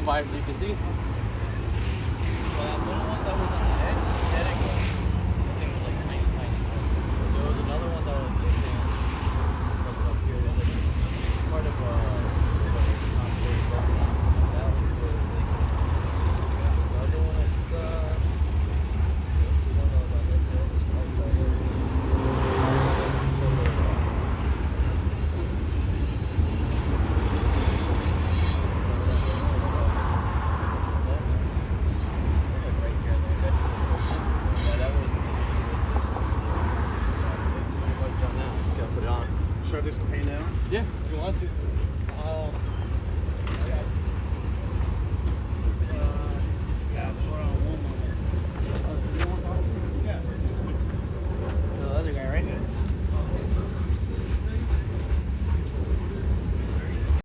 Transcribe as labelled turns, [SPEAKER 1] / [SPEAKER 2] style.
[SPEAKER 1] come by so you can see.
[SPEAKER 2] Well, that little one that was on the edge, that ain't good. That thing was like tiny, tiny. There was another one that was like there, like up here, and then part of not very well. That was really big. The other one is the one that was on this hill, outside there.
[SPEAKER 1] Should I just pay now?
[SPEAKER 2] Yeah, if you want to.